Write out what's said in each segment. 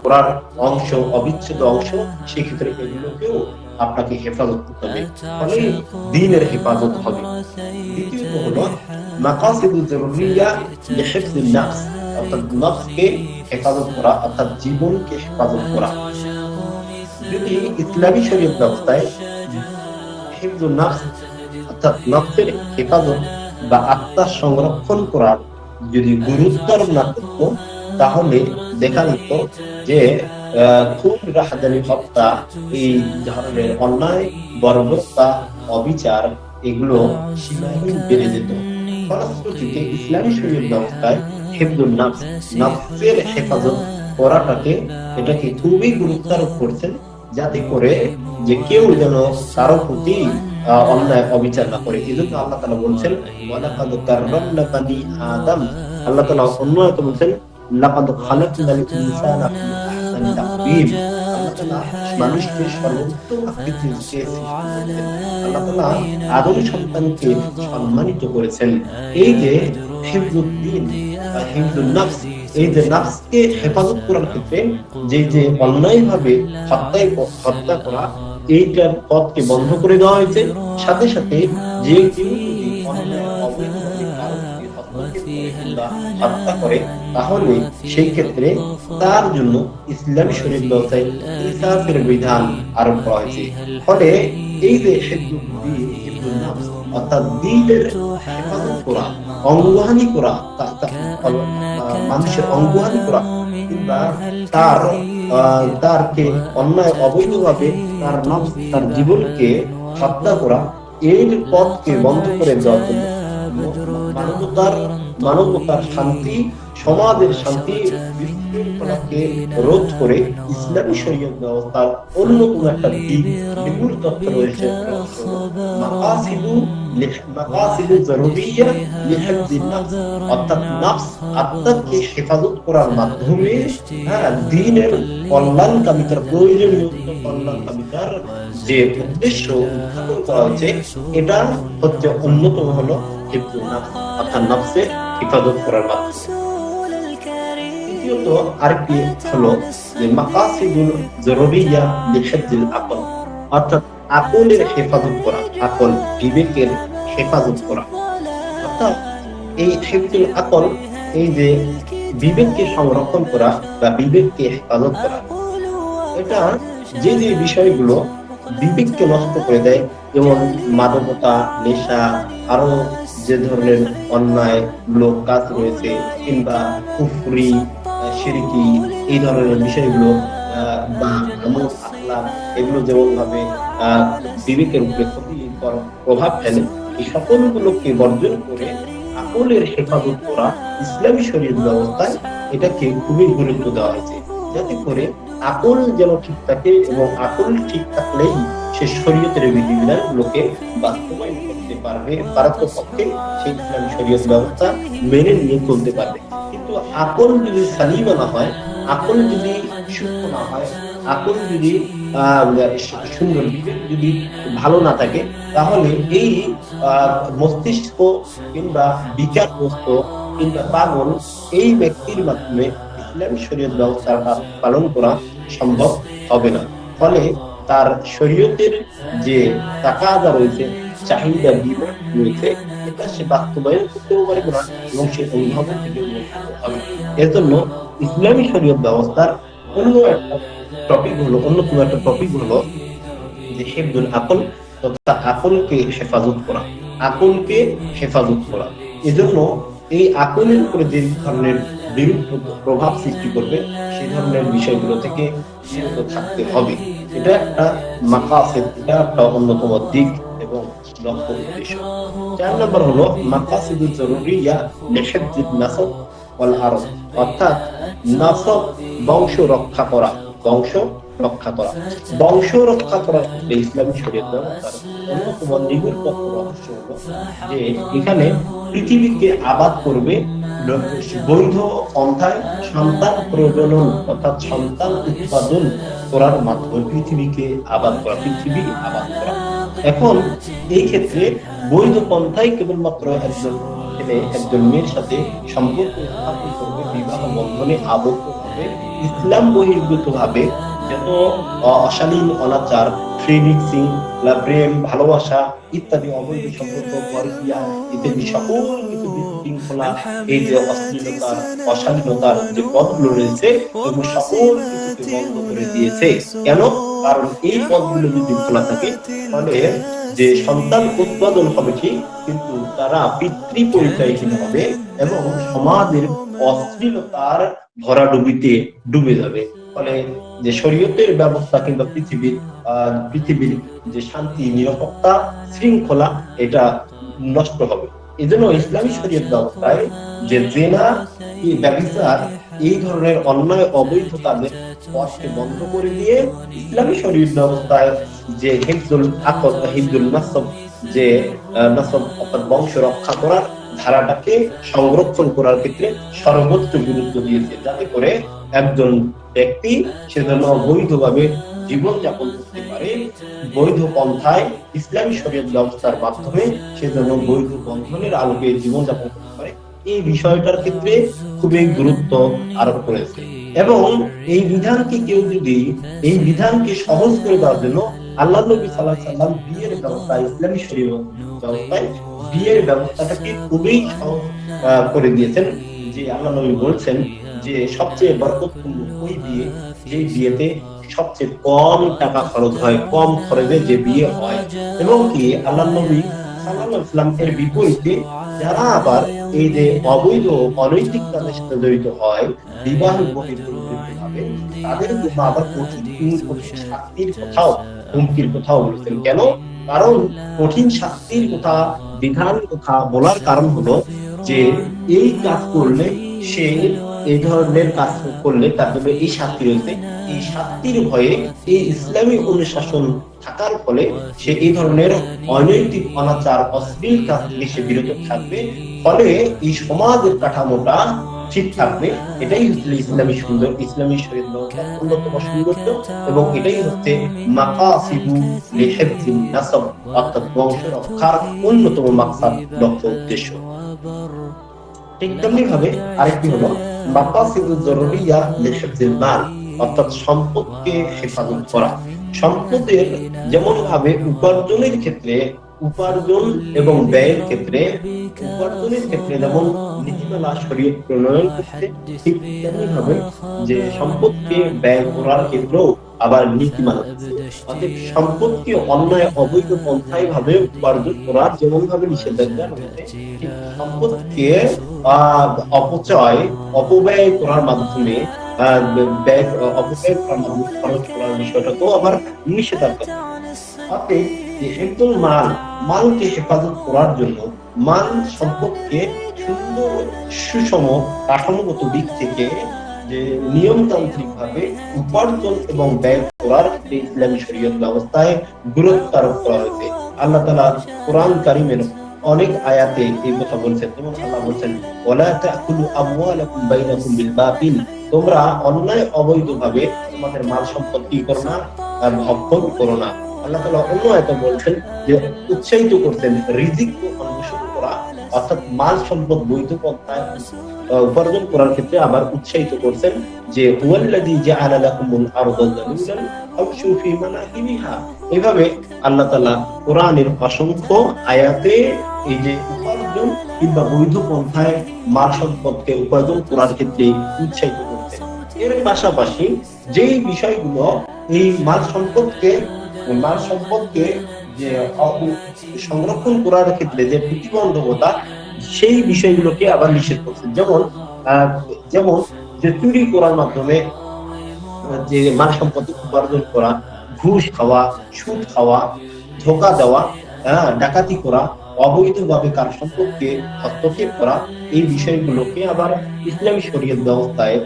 কোরআন অংশ, অবিচ্ছেদ্য অংশ, সেক্ষেত্রে এগুলোকেও আপনাকে হেফাজত করতে হবে, ফলে দ্বীনের হেফাজত হবে। দ্বিতীয়ত হলো মাকাসিদুল জরুরিয়া লিহিফযিন নাফস, অর্থাৎ নফসকে হেফাজত করা, অর্থাৎ জীবনকে হেফাজত করা। যদি ইসলামী শরীয়ত ব্যবস্থায় হিফজুন নাফস অর্থাৎ নফসের হেফাজত বা আত্মার সংরক্ষণ করার যদি গুরুত্ব না করত, তাহলে দেখা যেত যে খুন, রাহাজানি, হত্যা, এই ধরনের অন্যায়, বর্বরতা, অবিচার এগুলো সীমাহীন বেড়ে যেত। ফলশ্রুতিতে ইসলামী শরীয়ত ব্যবস্থায় হিফজুন নাফস, নফসের হেফাজত করাটাকে, এটাকে খুবই গুরুত্ব আরোপ করছেন, যাতে করে যে কেউ যেন কারো প্রতি অন্যায় অবিচার না করে। এই জন্য আল্লাহ তাআলা বলছেন ওয়ালাকাদ কাররামনা বানি আদম, আল্লাহ তাআলা অন্য আয়াতে বলছেন লাকাদ খালাকনাল ইনসানা ফি আহসানি তাকওয়িম, আল্লাহ তাআলা মানুষকে সর্বোত্তম আকৃতিতে সৃষ্টি করেছেন। আল্লাহ তাআলা আদম সন্তানকে সম্মানিত করেছেন। এই যে হিফজুদ্দিন বা হিফজুন নাফস, এই যে নাফসকে হেফাজত করার ক্ষেত্রে যে অন্যায়ভাবে হত্যা করা, এইটার পথকে বন্ধ করে দেওয়া হয়েছে। সাথে সাথে যে কেউ যদি অন্যায় অবৈধভাবে কারো প্রতি হস্তক্ষেপ করে কিংবা হত্যা করে, তাহলে সেই ক্ষেত্রে তার জন্য ইসলামী শরীয়ত ব্যবস্থায় কিসাসের বিধান আরোপ করা হয়েছে। ফলে এই যে হিফজুন নাফস অর্থাৎ দ্বীনের হেফাজত করা, অঙ্গহানি করা, মানুষের অঙ্গহানি করা কিংবা তারকে অন্যায় অবৈধভাবে তার নফস, তার জীবনকে হত্যা করা, এর পথকে বন্ধ করে দেওয়ার জন্য মানবতার শান্তি, সমাজের শান্তি, বিশৃঙ্খলাকে রোধ করে ইসলামী শরীয়ত ব্যবস্থার অন্যতম একটা দিক, বিপুল তথ্য রয়েছে, মাকাসিদু জরুরিয়া লিহিফযিন নাফস, অর্থাৎ নফস, আত্মাকে হেফাজত করার মাধ্যমে দ্বীনের কল্যাণকামিতার, প্রয়োজনীয় কল্যাণকামিতার যে উদ্দেশ্য উত্থাপন করা হয়েছে, এটা হচ্ছে অন্যতম হলো হিফজুন নাফস, অর্থাৎ নফসের হেফাজত করার মাধ্যমে। দ্বিতীয়ত আরেকটি হলো যে মাকাসিদুল জরুরিয়া লিহিফযিল আকল, অর্থাৎ আকলের হেফাজত করা, আকল, বিবেকের হেফাজত করা। অর্থাৎ এই হিফজুল আকল, এই যে বিবেককে সংরক্ষণ করা বা বিবেককে হেফাজত করা, এটা যে বিষয়গুলো বিবেককে নষ্ট করে দেয়, যেমন মাদকতা, নেশা, আরো যে ধরনের অন্যায় লোক কাজ রয়েছে, কিংবা কুফরি, শিরকি, এই ধরনের বিষয়গুলো বা আমল আখলাক, এগুলো যেমন ভাবে বিবেকের উপরে ক্ষতিকর প্রভাব ফেলে, এই সকলগুলোকে বর্জন করে আকলের হেফাজত করা ইসলামী শরীয়ত ব্যবস্থায় এটাকে খুবই গুরুত্ব দেওয়া হয়েছে, যাতে করে আকল যেন ঠিক থাকে, এবং আকল ঠিক থাকলেই সে শরীয়তের বিধিবিধান গুলোকে বাস্তবায়ন করতে পারবে, পারতপক্ষে সেই ইসলামী শরীয়ত ব্যবস্থা মেনে নিয়ে চলতে পারবে। কিন্তু আকল যদি সালিমা না হয়, আকল যদি সুস্থ না হয়, আকল যদি সুন্দর, বিবেক যদি ভালো না থাকে, তাহলে এই মস্তিষ্ক কিংবা বিচারগ্রস্ত কিংবা পাগল এই ব্যক্তির মাধ্যমে ইসলামী শরীয়ত ব্যবস্থা পালন করা সম্ভব হবে না। ফলে তার শরীয়তের যে তাকাদা রয়েছে, চাহিদা, ডিমান্ড রয়েছে, এটা সে বাস্তবায়ন করতেও পারবে না, এবং সে অভিভাবক থেকে হবে। এর জন্য ইসলামী শরীয়ত ব্যবস্থার অন্যতম একটা টপিক হলো যে হিফজুল আকল, তথা আকলকে হেফাজত করা, আকলকে হেফাজত করা। এজন্য এই আকলের উপরে যে ধরনের বিরূপ প্রভাব সৃষ্টি করবে, সেই ধরনের বিষয়গুলো থেকে বিরত থাকতে হবে। এটা একটা মাকাসিদ, এটা একটা অন্যতম দিক এবং লক্ষ্য উদ্দেশ্য। 4 নম্বর হলো মাকাসিদুল জরুরিয়া লিহিফযিন নাসব ওয়াল আরব, অর্থাৎ নাসব, বংশ রক্ষা করা, বংশ রক্ষা করা। বংশ রক্ষা করার ক্ষেত্রে ইসলামী শরীয়ত ব্যবস্থার অন্যতম নিবিড় রহস্য হলো যে এখানে পৃথিবীকে আবাদ করবে বৈধ পন্থায় সন্তান প্রজনন, অর্থাৎ সন্তান উৎপাদন করার মাধ্যমে পৃথিবীকে আবাদ করা, পৃথিবী আবাদ করা। এখন এই ক্ষেত্রে বৈধ পন্থায় কেবলমাত্র একজন ছেলে একজন মেয়ের সাথে সম্পর্ক স্থাপন করবে, বিবাহ বন্ধনে আবদ্ধ হবে ইসলাম বহির্ভূত ভাবে, যত অশালীন অনাচার, ফ্রি মিক্সিং, প্রেম, ভালোবাসা ইত্যাদি অবৈধ সম্পর্ক, পরকীয়া ইত্যাদি সকল কিছু বিশৃঙ্খলা, এই যে অশ্লীলতার, অশালীনতার যে পথগুলো রয়েছে, এগুলো সকল কিছুকে বন্ধ করে দিয়েছে। কেন? কারণ এই পথগুলো যদি খোলা থাকে তাহলে যে সন্তান উৎপাদন হবে ঠিক, কিন্তু তারা পিতৃ পরিচয়হীন হবে এবং সমাজের অশ্লীলতার ভরাডুবিতে ডুবে যাবে। ফলে যে শরীয়তের ব্যবস্থা কিংবা পৃথিবীর যে শান্তি, নিরাপত্তা, শৃঙ্খলা, এটা নষ্ট হবে। এই জন্য ইসলামী শরীয়ত ব্যবস্থায় যে জেনা, ব্যভিচার, এই ধরনের অন্যায় অবৈধ কাজের পথকে বন্ধ করে দিয়ে ইসলামী শরীয়ত ব্যবস্থায় যে হিফজুল নাসব, যে নাসব অর্থাৎ বংশ রক্ষা করার ধারাটাকে সংরক্ষণ করার ক্ষেত্রে সর্বোচ্চ গুরুত্ব দিয়েছে, যাতে করে একজন ব্যক্তি সে যেন বৈধভাবে জীবনযাপন করতে পারে, বৈধ পন্থায় ইসলামী শরীয়ত ব্যবস্থার মাধ্যমে সে যেন বৈধ বন্ধনের আলোকে জীবনযাপন করতে পারে, এই বিষয়টার ক্ষেত্রে খুবই গুরুত্ব আরোপ করেছে। এবং এই বিধানকে সহজ করে দেওয়ার জন্য আল্লাহ নবী সাল্লাল্লাহু আলাইহি ওয়াসাল্লাম বিয়ের ব্যবস্থা, ইসলামী শরীয়ত ব্যবস্থায় বিয়ের ব্যবস্থাটাকে খুবই সহজ করে দিয়েছেন। যে আল্লাহ নবী বলছেন যে সবচেয়ে বরকতপূর্ণ ওই বিয়ে যে বিয়েতে সবচেয়ে কম টাকা খরচ হয়, কম খরচে যে বিয়ে হয়। এবং কি আল্লাহ নবী সাল্লাল্লাহু আলাইহি ওয়াসাল্লাম এর বিপরীতে যারা আবার এই যে অবৈধ অনৈতিক কাজের সাথে জড়িত হয়, বিবাহ বহির্ভূতভাবে, তাদের জন্য আবার কঠিন শাস্তির কথাও, হুমকির কথাও বলেছেন। কেন? কারণ কঠিন শাস্তির কথা, বিধান কথা বলার কারণ হলো যে এই কাজ করলে, সে এই ধরনের কাজ করলে তার জন্য এই শাস্তি রয়েছে। এই শাস্তির ভয়ে, এই ইসলামী অনুশাসন থাকার ফলে সে এই ধরনের অনৈতিক অনাচার, অশ্লীল কাজ থেকে সে বিরত থাকবে। ফলে এই সমাজের কাঠামোটা ঠিক থাকবে। এটাই হচ্ছে ইসলামী শরীয়ত ব্যবস্থার অন্যতম সৌন্দর্য, এবং এটাই হচ্ছে মাকাসিদু লিহিফজিন নাসব, অর্থাৎ বংশ রক্ষার অন্যতম মাকসাদ, লক্ষ্য, উদ্দেশ্য। ঠিক তেমনি ভাবে আরেকটি হলো মাকাসিদুজ জরুরিয়া লিহিফজিল মাল, অর্থাৎ সম্পদকে হেফাজত করা। সম্পদের যেমন ভাবে উপার্জনের ক্ষেত্রে, উপার্জন এবং ব্যয়ের ক্ষেত্রে, উপার্জনের ক্ষেত্রে যেমন নীতিমালা শরীয়ত প্রণয়ন করছে, ঠিক তেমনি ভাবে যে সম্পদকে ব্যয় করার ক্ষেত্রেও আবার নীতিমালা। অর্থাৎ সম্পদকে অন্যায় অবৈধ পন্থায় ভাবে উপার্জন করার যেমন ভাবে নিষেধাজ্ঞা রয়েছে, ঠিক সম্পদকে অপব্যয় করার মাধ্যমে খরচ করার বিষয়টাকেও আবার নিষেধাজ্ঞা। অতএব যে একদম মালকে হেফাজত করার জন্য, মাল সম্পদকে সুন্দর সুষম কাঠামোগত দিক থেকে যে নিয়মতান্ত্রিক ভাবে উপার্জন এবং ব্যয় করার ইসলামী শরীয়ত ব্যবস্থায় গুরুত্ব আরোপ করা হয়েছে। আল্লাহ তাআলা কোরআন কারীমের অনেক আয়াতে এই কথা বলছেন। যেমন আল্লাহ বলছেন, ওয়ালা তাকুলু আমওয়ালাকুম বাইনাকুম বিল বাতিল, তোমরা অন্যায় অবৈধভাবে তোমাদের মাল সম্পদ কি করো না, ভক্ষণ করো না। আল্লাহ তাআলা অন্য আয়াতে বলছেন যে উৎসাহিত করছেন রিজিক অন্বেষণ করা, অর্থাৎ মাল সম্পদ বৈধ পন্থায় উপার্জন করার ক্ষেত্রে আবার উৎসাহিত করছেন যে হুয়াল্লাযী জাআলা লাকুমুল আরদা যালুলান ফামশু ফি মানাকিবিহা। এভাবে আল্লাহ তাআলা কোরআনের অসংখ্য আয়াতে এই যে উপার্জন কিংবা বৈধ পন্থায় মাল সম্পদকে উপার্জন করার ক্ষেত্রে উৎসাহিত করছেন। এর পাশাপাশি যেই বিষয়গুলো এই মাল সম্পদকে যে সংরক্ষণ করার ক্ষেত্রে যে প্রতিবন্ধকতা, সেই বিষয়গুলোকে আবার নিষেধ করছেন। যেমন যে চুরি করার মাধ্যমে যে মাল সম্পদ উপার্জন করা, ঘুষ খাওয়া, সুদ খাওয়া, ধোঁকা দেওয়া, ডাকাতি করা, অবৈধভাবে কার সম্পদকে হস্তক্ষেপ করা, এই বিষয়গুলোকে আবার ইসলামী শরীয়ত ব্যবস্থায়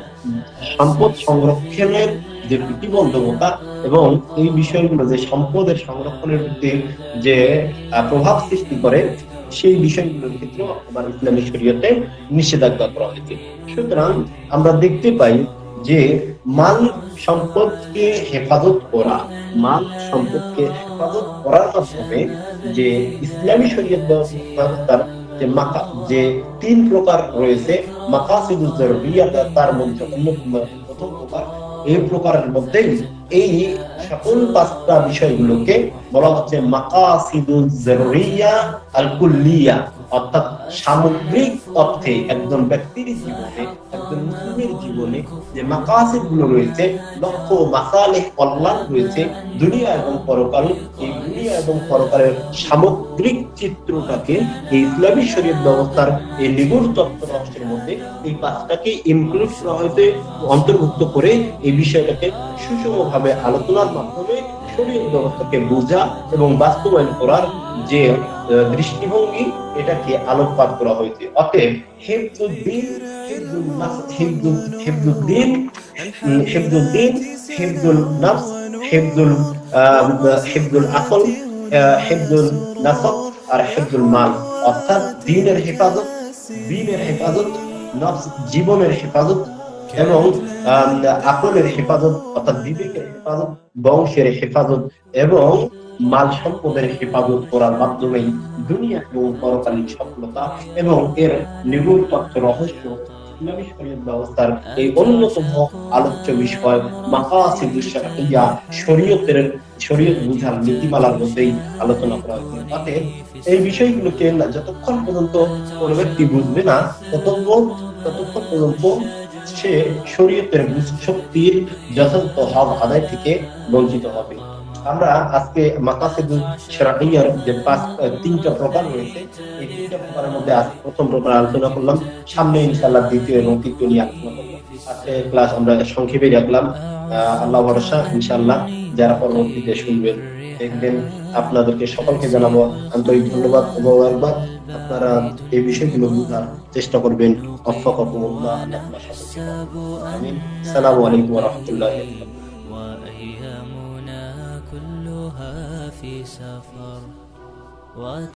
সম্পদ সংরক্ষণের যে প্রতিবন্ধকতা এবং এই বিষয়গুলো যে সম্পদের সংরক্ষণের প্রতি যে প্রভাব সৃষ্টি করে, সেই বিষয়গুলোর ক্ষেত্রেও আবার ইসলামী শরীয়তে নিষেধাজ্ঞা করা হয়েছে। সুতরাং আমরা দেখতে পাই যে মাল সম্পদকে হেফাজত করার মাধ্যমে যে ইসলামী শরীয়ত ব্যবস্থার যে তিন প্রকার রয়েছে মাকাসিদুজ জারুরিয়া, তার মধ্যে অন্যতম প্রথম প্রকার। এই প্রকারের মধ্যে এই সকল পাঁচটা বিষয়গুলোকে বলা হচ্ছে মাকাসিদুজ জারুরিয়া আল কুল্লিয়া, অর্থাৎ সামগ্রিক অর্থে একজন ব্যক্তির জীবনে, একজন মুসলিমের জীবনে যে মাকাসিদ গুলো রয়েছে, লক্ষ্য মাসালেহ কল্যাণ রয়েছে দুনিয়া এবং পরকাল, এই দুনিয়া এবং পরকালের সামগ্রিক চিত্রটাকে এই ইসলামী শরীয়ত ব্যবস্থার এই নিগুড় তত্ত্ব রহস্যের মধ্যে এই পাঁচটাকে ইনক্লুড করা হয়েছে, অন্তর্ভুক্ত করে এই বিষয়টাকে সুষমভাবে আলোচনার মাধ্যমে শরীয়ত ব্যবস্থাকে বোঝা এবং বাস্তবায়ন করার যে দৃষ্টিভঙ্গি, এটাকে আলোকপাত করা হয়েছে। অতএব হিফজুদ্দিন, হিফজুদ্দিন, হিফজুদ্দিন, হিফজুল নফস, হিফজুল হিফজুল আকল, হিফজুল নাসব আর হিফজুল মাল, অর্থাৎ দ্বীনের হেফাজত, দ্বীনের হেফাজত, নফস জীবনের হেফাজত এবং আকলের হেফাজত অর্থাৎ বিবেকের হেফাজত, বংশের হেফাজত এবং মাল সম্পদের হেফাজত করার মাধ্যমে দুনিয়া এবং পরকালীন সফলতা এবং এর নিগুড় তত্ত্ব রহস্য ইসলামী শরীয়ত ব্যবস্থার এই অন্যতম আলোচ্য বিষয় মাকাসিদুশ শারঈয়া, শরীয়ত বুঝার নীতিমালার মধ্যেই আলোচনা করা হয়েছে। অতএব এই বিষয়গুলোকে যতক্ষণ পর্যন্ত কোনো ব্যক্তি বুঝবে না, ততক্ষণ পর্যন্ত সে শরীয়তের শক্তির যথাযথ হক আদায় থেকে বঞ্চিত হবে। আমরা আজকে মাকাসিদুশ শারঈয়ার যে তিনটা প্রকার রয়েছে, এই তিনটা প্রকারের মধ্যে আজকে প্রথম প্রকার আলোচনা করলাম। সামনে ইনশাআল্লাহ দ্বিতীয় এবং তৃতীয় নিয়ে আলোচনা করব। আজকে ক্লাস আমরা সংক্ষেপে রাখলাম। আল্লাহ ভরসা, ইনশাআল্লাহ যারা পরবর্তীতে শুনবেন দেখবেন, আপনাদেরকে সকলকে জানাবো আন্তরিক ধন্যবাদ ও মোবারকবাদ। আপনারা এই বিষয়গুলো বোঝার চেষ্টা করবেন। ওয়াফাকাকুমুল্লাহ, আল্লাহ সকলকে আমিন। আসসালামু আলাইকুম ওয়া রাহমাতুল্লাহি ওয়া বারাকাতুহু।